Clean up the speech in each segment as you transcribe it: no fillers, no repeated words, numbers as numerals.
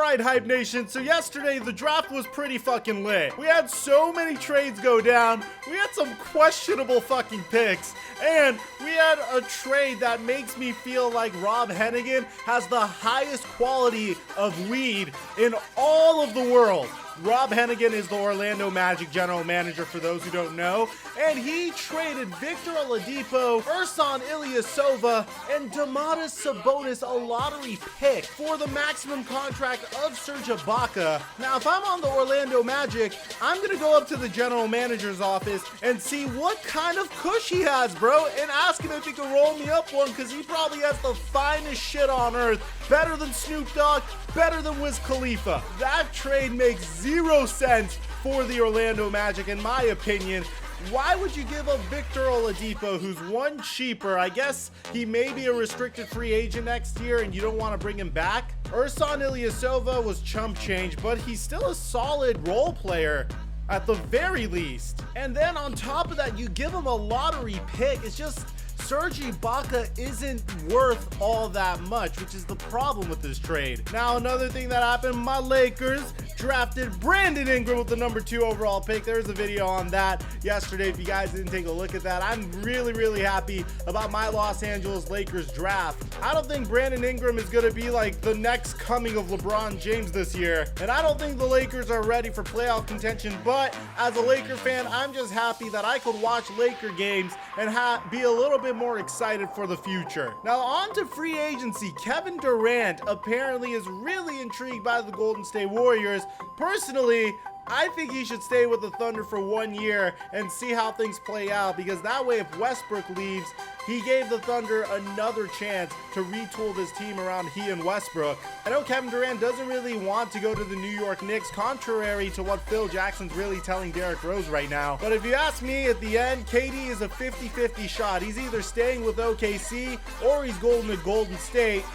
right, Hype Nation, so yesterday the draft was pretty fucking lit. We had so many trades go down, we had some questionable fucking picks, and we had a trade that makes me feel like Rob Hennigan has the highest quality of weed in all of the world. Rob Hennigan is the Orlando Magic general manager, for those who don't know, and he traded Victor Oladipo, Ersan Ilyasova, and Domantas Sabonis, a lottery pick, for the maximum contract of Serge Ibaka. Now, if I'm on the Orlando Magic, I'm gonna go up to the general manager's office and see what kind of kush he has, bro, and ask him if he can roll me up one, because he probably has the finest shit on earth. Better than Snoop Dogg, better than Wiz Khalifa. That trade makes zero sense for the Orlando Magic, in my opinion. Why would you give up Victor Oladipo, who's one cheaper? I guess he may be a restricted free agent next year and you don't want to bring him back. Ersan Ilyasova was chump change, but he's still a solid role player at the very least. And then on top of that, you give him a lottery pick. It's just Serge Ibaka isn't worth all that much, which is the problem with this trade. Now, another thing that happened, my Lakers drafted Brandon Ingram with the number 2 overall pick. There's a video on that yesterday if you guys didn't take a look at that. I'm really happy about my Los Angeles Lakers draft. I don't think Brandon Ingram is going to be like the next coming of LeBron James this year, and I don't think the Lakers are ready for playoff contention, but as a Laker fan, I'm just happy that I could watch Laker games and be a little bit more excited for the future. Now, on to free agency. Kevin Durant apparently is really intrigued by the Golden State Warriors. Personally, I think he should stay with the Thunder for 1 year and see how things play out, because that way, if Westbrook leaves, he gave the Thunder another chance to retool this team around he and Westbrook. I know Kevin Durant doesn't really want to go to the New York Knicks, contrary to what Phil Jackson's really telling Derrick Rose right now. But if you ask me, at the end, KD is a 50-50 shot. He's either staying with OKC or he's going to Golden State.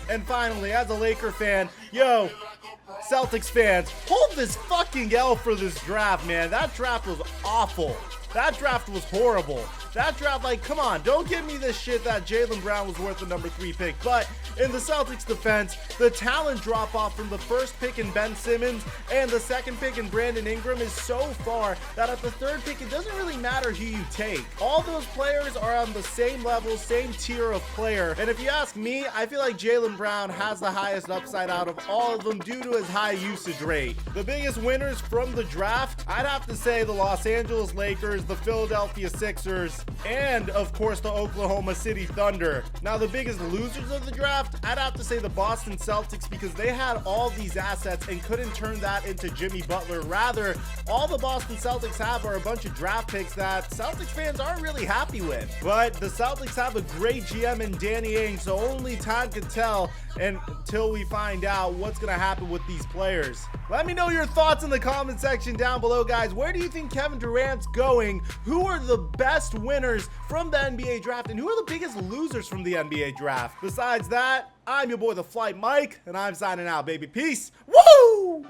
And finally, as a Laker fan, yo, Celtics fans, hold this fucking L for this draft, man. That draft was awful. That draft was horrible. That draft, like, come on, don't give me this shit that Jalen Brown was worth the number 3 pick. But in the Celtics defense, the talent drop off from the first pick in Ben Simmons and the second pick in Brandon Ingram is so far that at the third pick, it doesn't really matter who you take. All those players are on the same level, same tier of player. And if you ask me, I feel like Jalen Brown has the highest upside out of all of them due to his high usage rate. The biggest winners from the draft, I'd have to say the Los Angeles Lakers, the Philadelphia Sixers, and of course the Oklahoma City Thunder. Now, the biggest losers of the draft, I'd have to say the Boston Celtics, because they had all these assets and couldn't turn that into Jimmy Butler. Rather, all the Boston Celtics have are a bunch of draft picks that Celtics fans aren't really happy with. But the Celtics have a great GM in Danny Ainge, so only time can tell until we find out what's going to happen with these players. Let me know your thoughts in the comment section down below, guys. Where do you think Kevin Durant's going? Who are the best winners from the NBA draft, and who are the biggest losers from the NBA draft? Besides that, I'm your boy, the Flight Mike, and I'm signing out, baby. Peace. Woo!